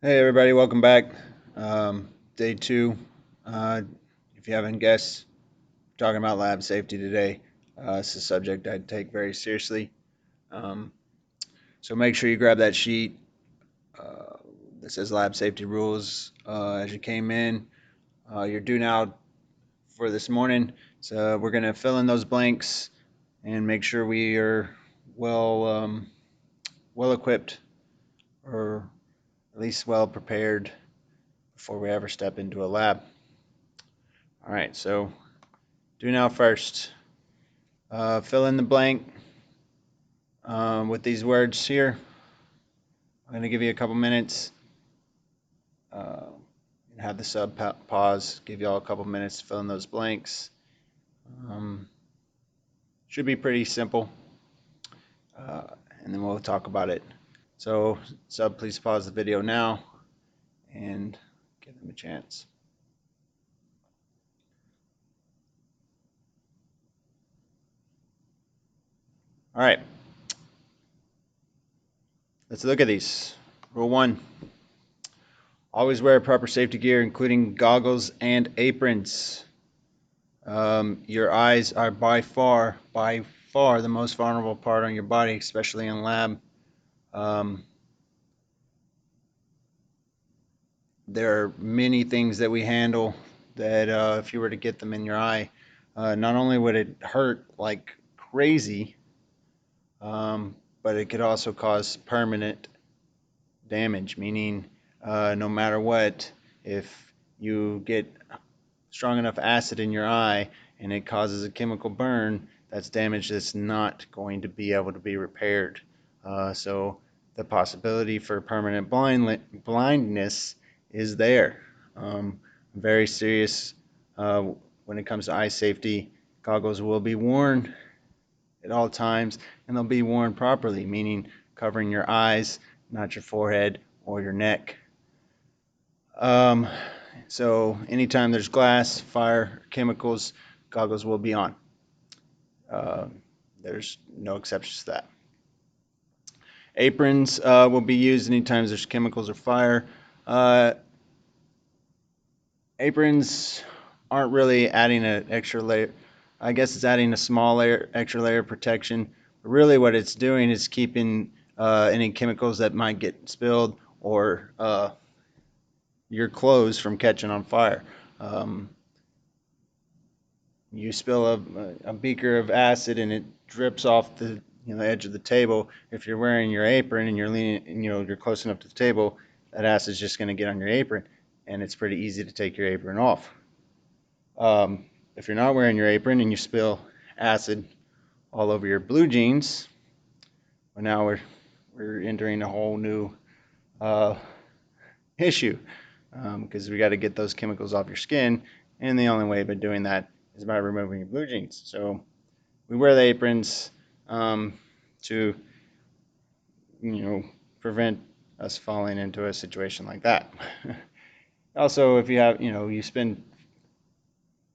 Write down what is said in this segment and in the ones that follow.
Hey everybody, welcome back. Day two. If you haven't guessed, we're talking about lab safety today. It's a subject I take very seriously. Um, so make sure you grab that sheet uh, that says lab safety rules as you came in. You're due now for this morning. So we're going to fill in those blanks and make sure we are well equipped, or at least well prepared before we ever step into a lab. All right, so do now first. Fill in the blank with these words here. I'm going to give you a couple minutes uh, and have the sub pause, give you all a couple minutes to fill in those blanks. Um, should be pretty simple, uh, and then we'll talk about it. So, sub, please pause the video now and give them a chance. All right, let's look at these. Rule one. Always wear proper safety gear, including goggles and aprons. Your eyes are by far the most vulnerable part on your body, especially in lab. Um, there are many things that we handle that if you were to get them in your eye, not only would it hurt like crazy, but it could also cause permanent damage, meaning no matter what, if you get strong enough acid in your eye and it causes a chemical burn, that's damage that's not going to be able to be repaired. So the possibility for permanent blindness is there. Very serious when it comes to eye safety. Goggles will be worn at all times, and they'll be worn properly, meaning covering your eyes, not your forehead or your neck. Um, so anytime there's glass, fire, chemicals, goggles will be on. Uh, there's no exceptions to that. Aprons will be used anytime there's chemicals or fire. Uh, Aprons aren't really adding an extra layer. I guess it's adding a small layer, extra layer of protection. But really, what it's doing is keeping any chemicals that might get spilled or your clothes from catching on fire. Um, you spill a beaker of acid and it drips off the edge of the table. If you're wearing your apron and you're leaning, you're close enough to the table, that acid's just going to get on your apron, and it's pretty easy to take your apron off. If you're not wearing your apron and you spill acid all over your blue jeans, well, now we're entering a whole new uh, issue because we got to get those chemicals off your skin, and the only way of doing that is by removing your blue jeans. So we wear the aprons to prevent us falling into a situation like that. Also, if you have you spend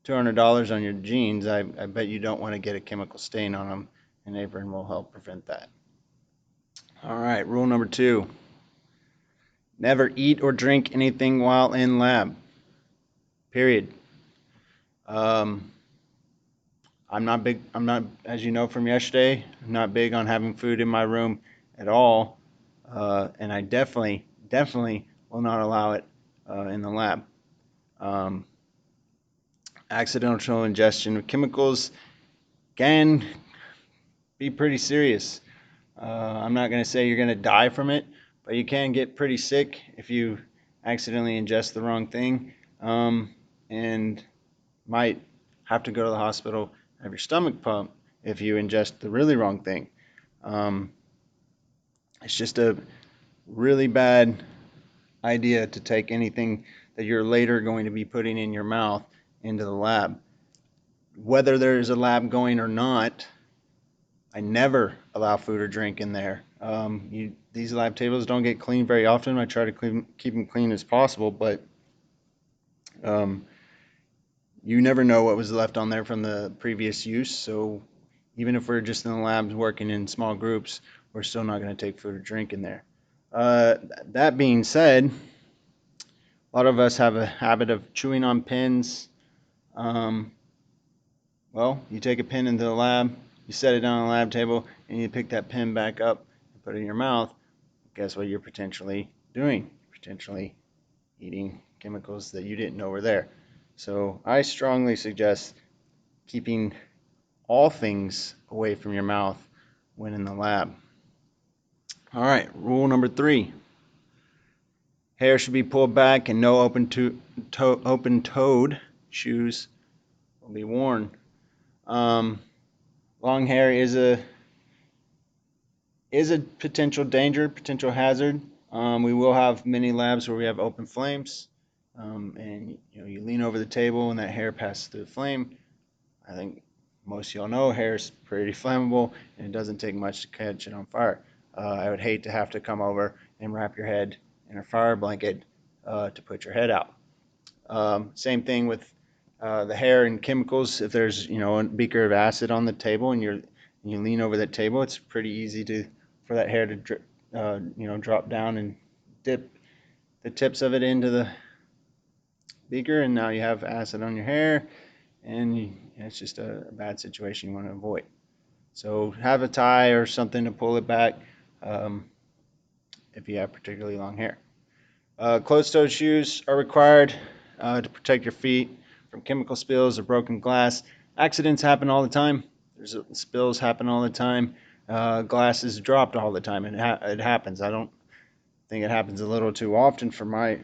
$200 on your jeans, I bet you don't want to get a chemical stain on them. An apron will help prevent that. All right, rule number two: never eat or drink anything while in lab. Period. Um, I'm not big. I'm not, as you know from yesterday, I'm not big on having food in my room at all, and I definitely will not allow it in the lab. Um, Accidental ingestion of chemicals can be pretty serious. I'm not going to say you're going to die from it, but you can get pretty sick if you accidentally ingest the wrong thing, and might have to go to the hospital, have your stomach pumped if you ingest the really wrong thing. Um, it's just a really bad idea to take anything that you're later going to be putting in your mouth into the lab. Whether there's a lab going or not, I never allow food or drink in there. These lab tables don't get cleaned very often. I try to keep them clean as possible, but um, you never know what was left on there from the previous use. So even if we're just in the labs working in small groups, we're still not going to take food or drink in there. Uh, that being said, A lot of us have a habit of chewing on pins. Um, well, you take a pin into the lab, you set it down on the lab table, and you pick that pin back up and put it in your mouth. Guess what you're potentially doing? Potentially eating chemicals that you didn't know were there. So I strongly suggest keeping all things away from your mouth when in the lab. All right, rule number 3. Hair should be pulled back and no open-toed shoes will be worn. Long hair is a potential danger, potential hazard. We will have many labs where we have open flames, and you lean over the table and that hair passes through the flame. I think most of y'all know hair is pretty flammable and it doesn't take much to catch it on fire. I would hate to have to come over and wrap your head in a fire blanket to put your head out. Same thing with the hair and chemicals. If there's a beaker of acid on the table and you lean over that table, it's pretty easy for that hair to drop down and dip the tips of it into the beaker, and now you have acid on your hair, and it's just a bad situation you want to avoid. So have a tie or something to pull it back if you have particularly long hair. Closed-toed shoes are required to protect your feet from chemical spills or broken glass. Accidents happen all the time. Spills happen all the time. Glass is dropped all the time. It happens. I don't think it happens a little too often for my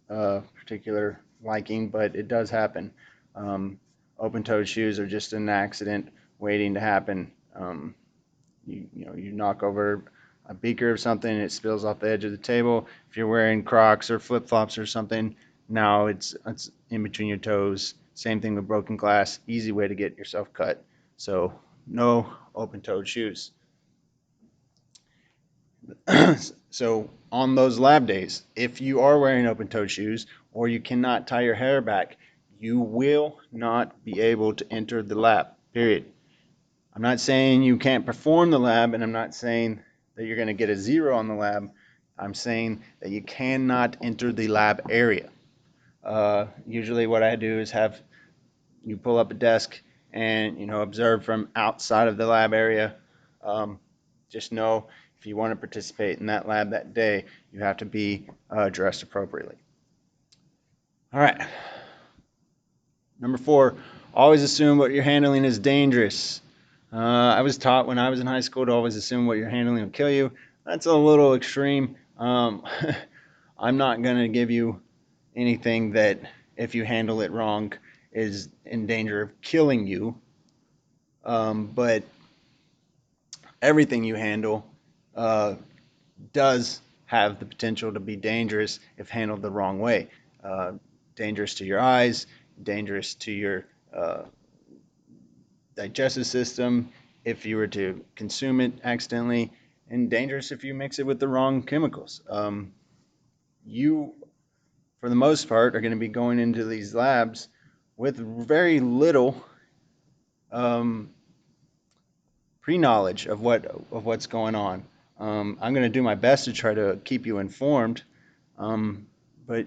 particular liking, but it does happen. Open-toed shoes are just an accident waiting to happen. You knock over a beaker of something, it spills off the edge of the table. If you're wearing Crocs or flip-flops or something, now it's in between your toes. Same thing with broken glass. Easy way to get yourself cut. So no open-toed shoes. So on those lab days, if you are wearing open-toed shoes or you cannot tie your hair back, you will not be able to enter the lab, period. I'm not saying you can't perform the lab, and I'm not saying that you're going to get a 0 on the lab. I'm saying that you cannot enter the lab area. Usually what I do is have you pull up a desk and observe from outside of the lab area. Just know if you want to participate in that lab that day, you have to be dressed appropriately. All right. Number 4, always assume what you're handling is dangerous. I was taught when I was in high school to always assume what you're handling will kill you. That's a little extreme. I'm not going to give you anything that, if you handle it wrong, is in danger of killing you. But everything you handle does have the potential to be dangerous if handled the wrong way. Dangerous to your eyes, dangerous to your digestive system if you were to consume it accidentally, and dangerous if you mix it with the wrong chemicals. You, for the most part, are going to be going into these labs with very little pre-knowledge of what's going on. I'm going to do my best to try to keep you informed, but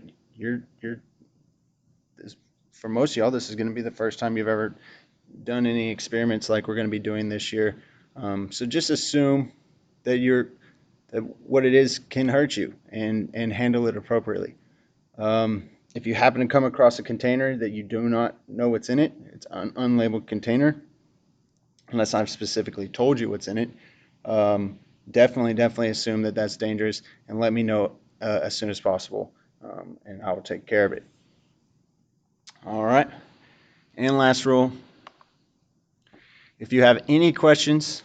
for most of y'all, this is going to be the first time you've ever done any experiments like we're going to be doing this year. So just assume that what it is can hurt you and handle it appropriately. If you happen to come across a container that you do not know what's in it, it's an unlabeled container, unless I've specifically told you what's in it, definitely assume that that's dangerous and let me know as soon as possible, and I will take care of it. All right. And last rule, if you have any questions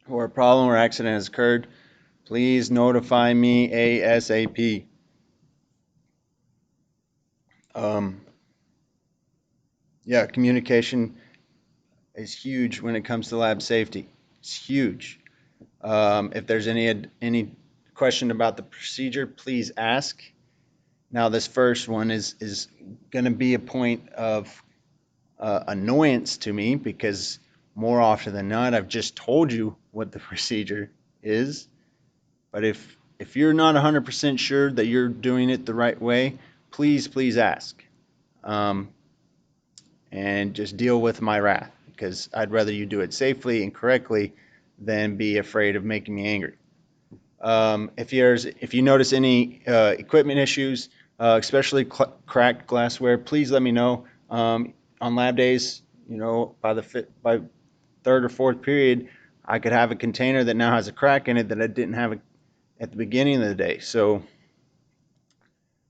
or a problem or accident has occurred, please notify me ASAP. Communication is huge when it comes to lab safety. It's huge. If there's any question about the procedure, please ask. Now, this first one is going to be a point of annoyance to me because more often than not, I've just told you what the procedure is. But if if you're not 100% sure that you're doing it the right way, please ask. Um, and just deal with my wrath, because I'd rather you do it safely and correctly than be afraid of making me angry. If you notice any equipment issues, especially cracked glassware, please let me know. On lab days, by third or fourth period, I could have a container that now has a crack in it that I didn't have at the beginning of the day. So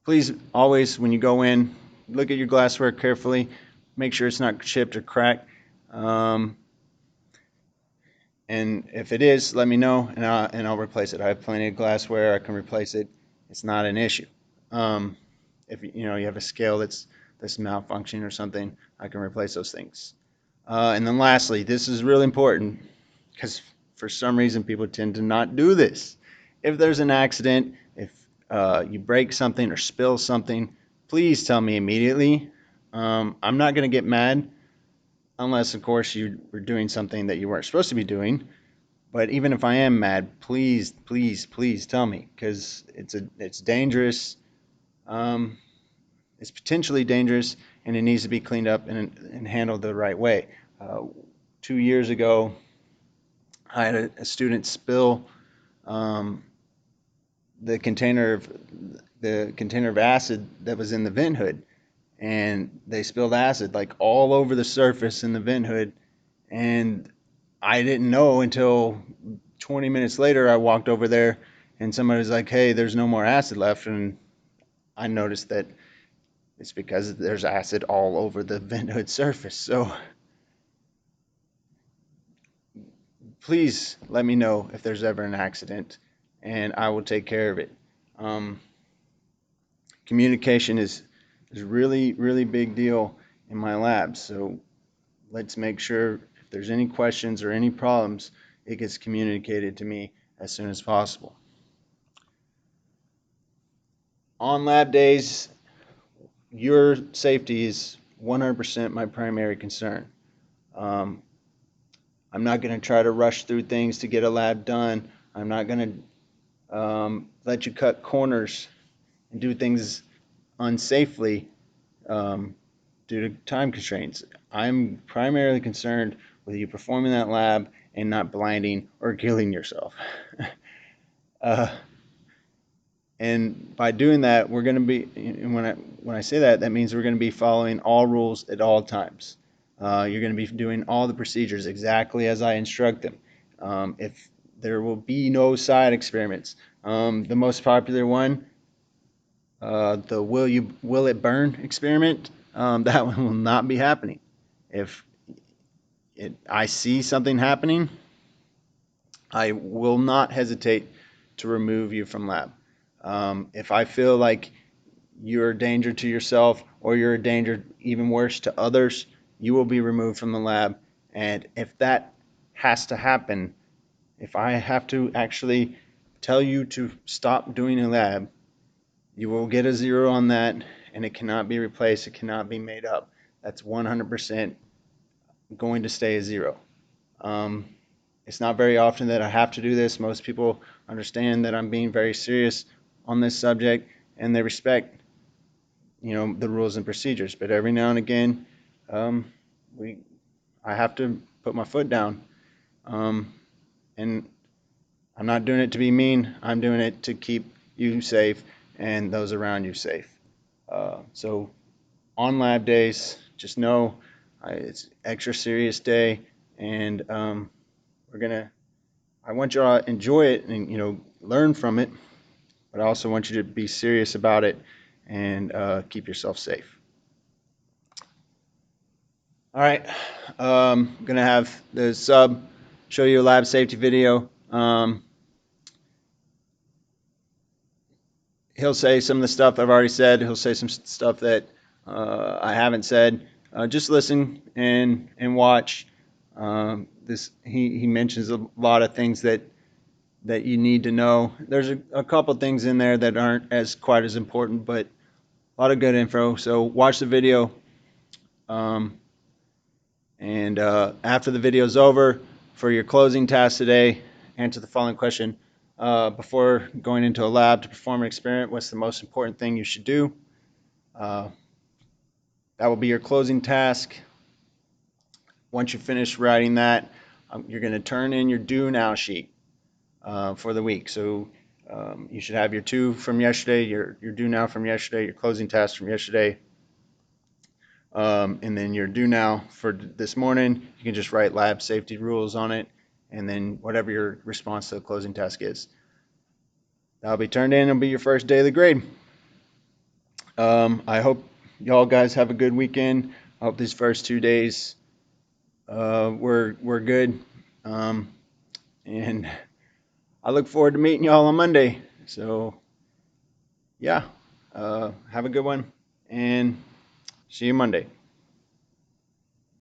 please always, when you go in, look at your glassware carefully, make sure it's not chipped or cracked. Um, and if it is, let me know, and I'll replace it. I have plenty of glassware. I can replace it. It's not an issue. Um, if you have a scale that's malfunctioning or something, I can replace those things. And then lastly, this is really important because for some reason people tend to not do this. If there's an accident, if you break something or spill something, please tell me immediately. I'm not going to get mad unless, of course, you were doing something that you weren't supposed to be doing. But even if I am mad, please tell me, because it's dangerous. Um, it's potentially dangerous, and it needs to be cleaned up and handled the right way. Uh, 2 years ago, I had a student spill um, the container of acid that was in the vent hood, and they spilled acid like all over the surface in the vent hood, and I didn't know until 20 minutes later. I walked over there, and somebody was like, "Hey, there's no more acid left," and I noticed that it's because there's acid all over the vent hood surface. So please let me know if there's ever an accident, and I will take care of it. Um, Communication is really big deal in my lab. So let's make sure if there's any questions or any problems, it gets communicated to me as soon as possible. On lab days, your safety is 100% my primary concern. Um, I'm not going to try to rush through things to get a lab done. I'm not going to let you cut corners and do things unsafely due to time constraints. I'm primarily concerned with you performing that lab and not blinding or killing yourself. uh, and by doing that, we're going to be, and when I say that, that means we're going to be following all rules at all times. You're going to be doing all the procedures exactly as I instruct them. If there will be no side experiments, the most popular one, the will it burn experiment, that one will not be happening. If I see something happening, I will not hesitate to remove you from lab. If I feel like you're a danger to yourself or you're a danger even worse to others, you will be removed from the lab. And if that has to happen, if I have to actually tell you to stop doing a lab, you will get a 0 on that, and it cannot be replaced. It cannot be made up. That's 100% going to stay a 0. Um, it's not very often that I have to do this. Most people understand that I'm being very serious on this subject, and they respect, the rules and procedures. But every now and again, um, we I have to put my foot down, and I'm not doing it to be mean. I'm doing it to keep you safe and those around you safe. So on lab days, just know it's extra serious day, and we're gonna. I want you to enjoy it and learn from it, but I also want you to be serious about it and keep yourself safe. All right, I'm gonna have the sub show you a lab safety video. He'll say some of the stuff I've already said. He'll say some stuff that I haven't said. Just listen and watch. This he mentions a lot of things that you need to know. There's a couple things in there that aren't as quite as important, but a lot of good info. So watch the video, um, and after the video's over, for your closing task today, answer the following question: before going into a lab to perform an experiment. What's the most important thing you should do? Uh, that will be your closing task. Once you finish writing that, you're going to turn in your do now sheet for the week. So you should have your two from yesterday, your do now from yesterday, your closing task from yesterday, and then your do now for this morning. You can just write lab safety rules on it, and then whatever your response to the closing task is. That'll be turned in. It'll be your first day of the grade. I hope y'all guys have a good weekend. I hope these first 2 days were good. And I look forward to meeting y'all on Monday. So, yeah, have a good one and see you Monday.